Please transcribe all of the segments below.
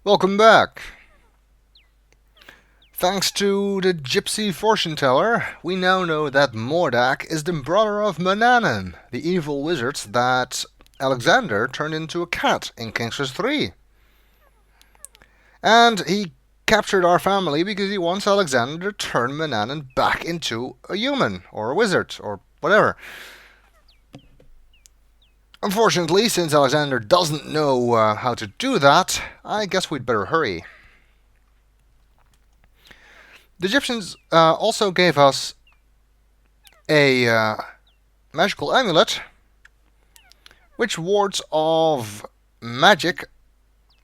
Welcome back. Thanks to the gypsy fortune teller, we now know that Mordak is the brother of Manannan, the evil wizard that Alexander turned into a cat in King's Quest 3. And he captured our family because he wants Alexander to turn Manannan back into a human, or a wizard, or whatever. Unfortunately, since Alexander doesn't know how to do that, I guess we'd better hurry. The Egyptians also gave us a magical amulet which wards off magic,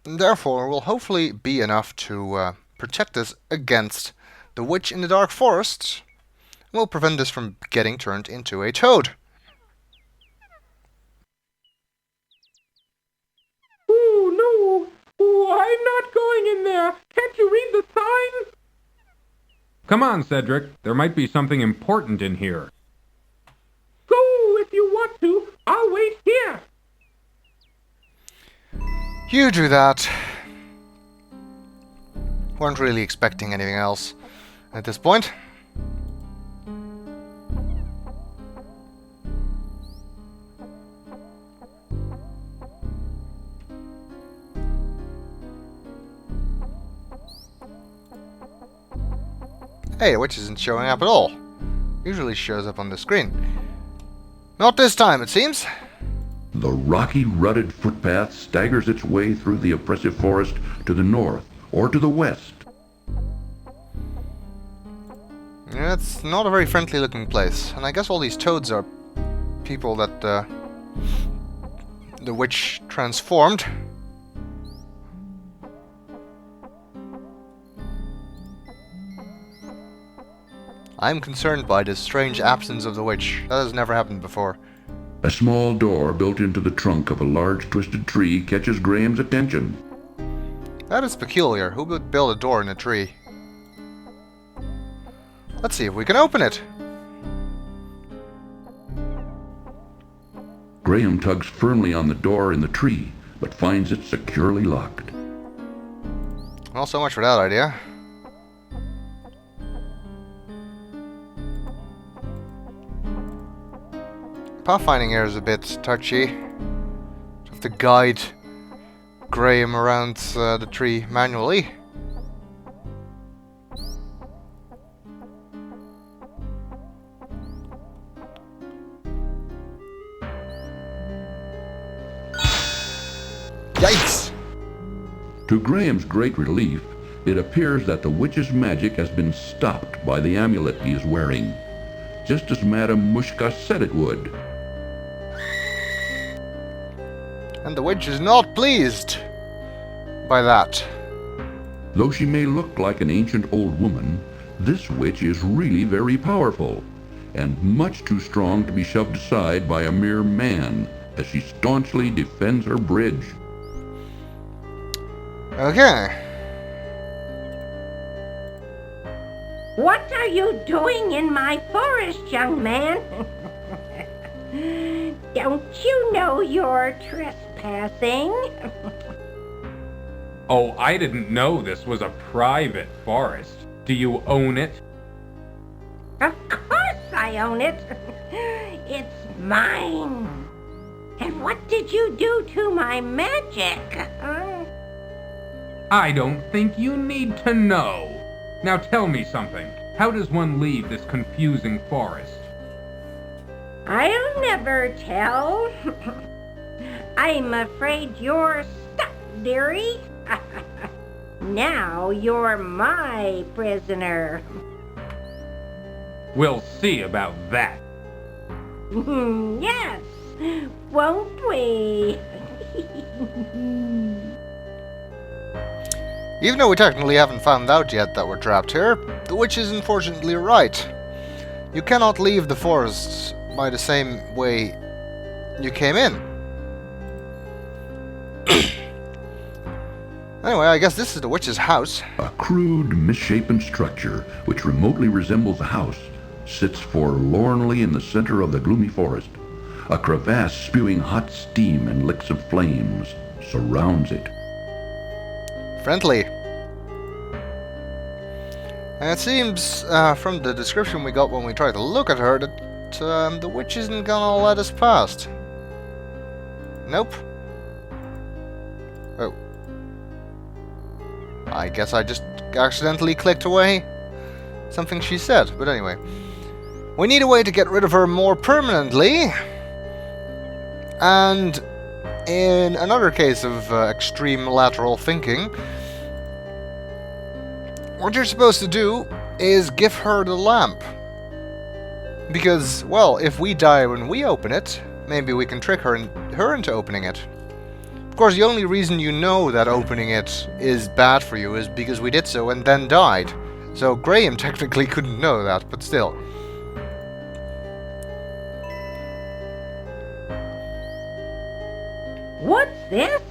and therefore will hopefully be enough to protect us against the witch in the dark forest, and will prevent us from getting turned into a toad. Oh, no. Oh, I'm not going in there. Can't you read the sign? Come on, Cedric. There might be something important in here. Go if you want to. I'll wait here. You do that. Weren't really expecting anything else at this point. Hey, the witch isn't showing up at all. Usually shows up on the screen. Not this time, it seems. The rocky, rutted footpath staggers its way through the oppressive forest to the north or to the west. Yeah, it's not a very friendly looking place. And I guess all these toads are people that the witch transformed. I'm concerned by this strange absence of the witch. That has never happened before. A small door built into the trunk of a large twisted tree catches Graham's attention. That is peculiar. Who would build a door in a tree? Let's see if we can open it. Graham tugs firmly on the door in the tree, but finds it securely locked. Well, so much for that idea. Pathfinding here is a bit touchy. Have to guide Graham around the tree manually. Yikes! To Graham's great relief, it appears that the witch's magic has been stopped by the amulet he is wearing, just as Madame Mushka said it would. And the witch is not pleased by that. Though she may look like an ancient old woman, this witch is really very powerful, and much too strong to be shoved aside by a mere man, as she staunchly defends her bridge. Okay. What are you doing in my forest, young man? Don't you know you're trespassing? Oh, I didn't know this was a private forest. Do you own it? Of course I own it. It's mine. And what did you do to my magic? I don't think you need to know. Now tell me something. How does one leave this confusing forest? I'll never tell. I'm afraid you're stuck, dearie. Now you're my prisoner. We'll see about that. Yes, won't we? Even though we technically haven't found out yet that we're trapped here, the witch is unfortunately right. You cannot leave the forests by the same way you came in. Anyway, I guess this is the witch's house. A crude, misshapen structure, which remotely resembles a house, sits forlornly in the center of the gloomy forest. A crevasse spewing hot steam and licks of flames surrounds it. friendly. And it seems, from the description we got when we tried to look at her, that the witch isn't gonna let us past. Nope. Oh. I guess I just accidentally clicked away something she said, but anyway. We need a way to get rid of her more permanently. And in another case of extreme lateral thinking, what you're supposed to do is give her the lamp. Because, well, if we die when we open it, maybe we can trick her into opening it. Of course, the only reason you know that opening it is bad for you is because we did so and then died. So Graham technically couldn't know that, but still. What's this?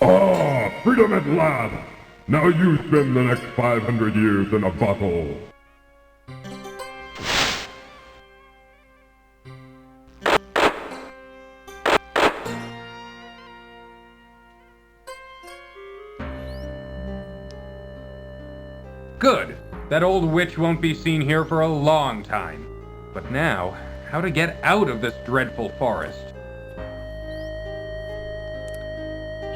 Ah, freedom at last! Now you spend the next 500 years in a bottle. Good. That old witch won't be seen here for a long time. But now, how to get out of this dreadful forest?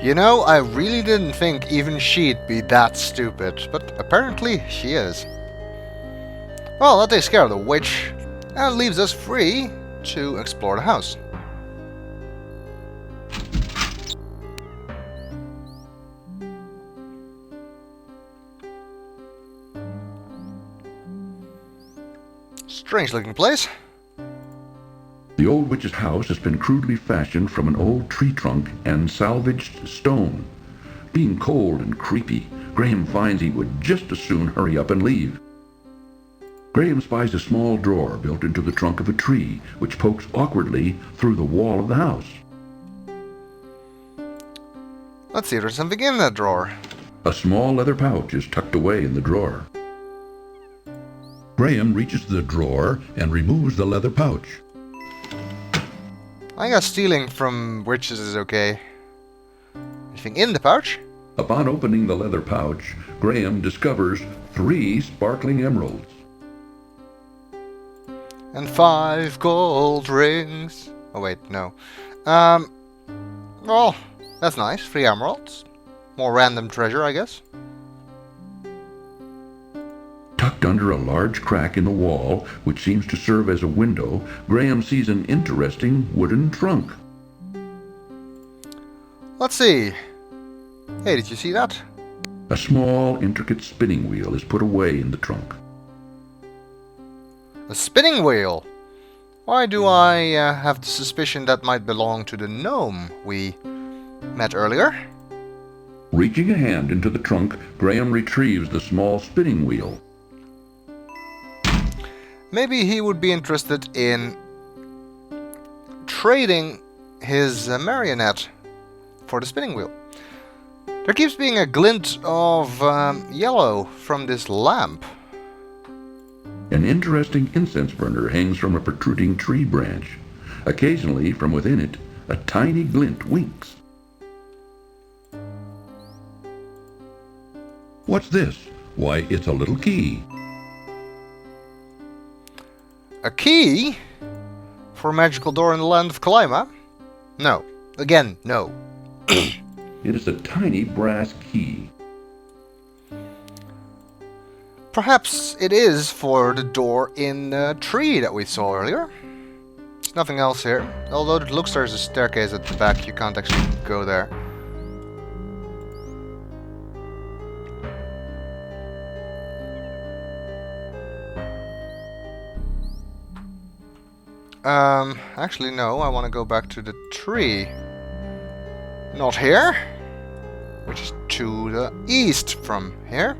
You know, I really didn't think even she'd be that stupid, but apparently she is. Well, that takes care of the witch, and leaves us free to explore the house. Strange looking place. The old witch's house has been crudely fashioned from an old tree trunk and salvaged stone. Being cold and creepy, Graham finds he would just as soon hurry up and leave. Graham spies a small drawer built into the trunk of a tree, which pokes awkwardly through the wall of the house. Let's see if there's something in that drawer. A small leather pouch is tucked away in the drawer. Graham reaches the drawer and removes the leather pouch. I guess stealing from witches is okay. Anything in the pouch? Upon opening the leather pouch, Graham discovers 3 sparkling emeralds. And 5 gold rings. Oh wait, no. Well, that's nice. 3 emeralds. More random treasure, I guess. Tucked under a large crack in the wall, which seems to serve as a window, Graham sees an interesting wooden trunk. Let's see. Hey, did you see that? A small, intricate spinning wheel is put away in the trunk. A spinning wheel. Why do I have the suspicion that might belong to the gnome we met earlier? Reaching a hand into the trunk, Graham retrieves the small spinning wheel. Maybe he would be interested in trading his marionette for the spinning wheel. There keeps being a glint of yellow from this lamp. An interesting incense burner hangs from a protruding tree branch. Occasionally, from within it, a tiny glint winks. What's this? Why, it's a little key. A key? For a magical door in the land of Kalima? No. Again, no. It is a tiny brass key. Perhaps it is for the door in the tree that we saw earlier. There's nothing else here. Although it looks there's a staircase at the back, you can't actually go there. Actually no, I want to go back to the tree. Not here. Which is to the east from here.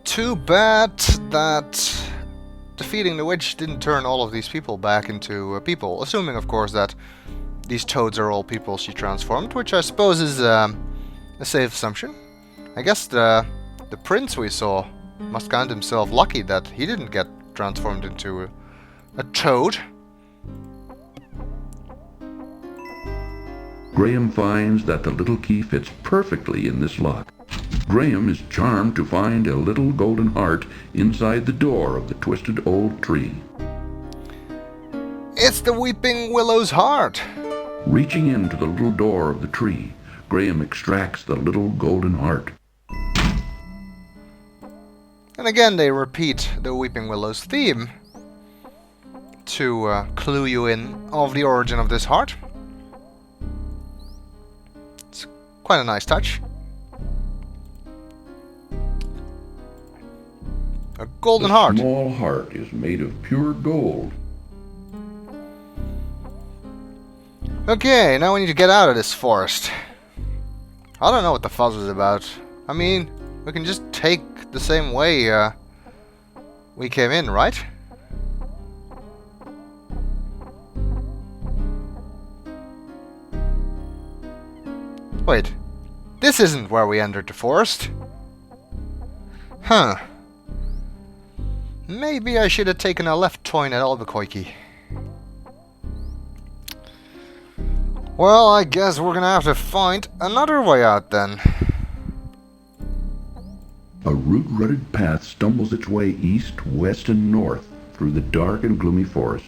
Too bad that defeating the witch didn't turn all of these people back into people. Assuming, of course, that these toads are all people she transformed, which I suppose is a safe assumption. I guess the prince we saw must count himself lucky that he didn't get transformed into a toad. Graham finds that the little key fits perfectly in this lock. Graham is charmed to find a little golden heart inside the door of the twisted old tree. It's the Weeping Willow's heart! Reaching into the little door of the tree, Graham extracts the little golden heart. And again they repeat the Weeping Willow's theme to clue you in of the origin of this heart. It's quite a nice touch. A golden heart. The small heart is made of pure gold. Okay, now we need to get out of this forest. I don't know what the fuss is about. I mean, we can just take the same way we came in, right? Wait, this isn't where we entered the forest. Huh. Maybe I should have taken a left turn at Albuquerque. Well, I guess we're gonna have to find another way out then. A root-rutted path stumbles its way east, west, and north through the dark and gloomy forest.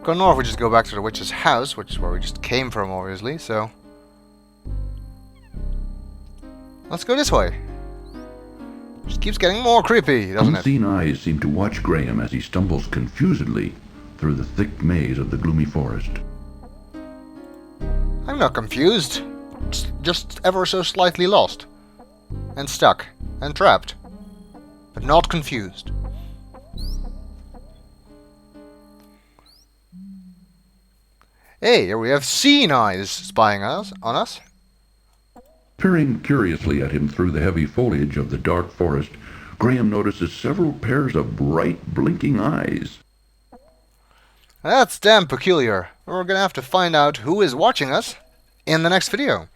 Go north, we just go back to the witch's house, which is where we just came from, obviously, so... let's go this way. Just keeps getting more creepy, doesn't it? Unseen eyes seem to watch Graham as he stumbles confusedly through the thick maze of the gloomy forest. I'm not confused. Just ever so slightly lost. And stuck. And trapped. But not confused. Hey, here we have seen eyes spying on us. Peering curiously at him through the heavy foliage of the dark forest, Graham notices several pairs of bright, blinking eyes. That's damn peculiar. We're gonna have to find out who is watching us in the next video.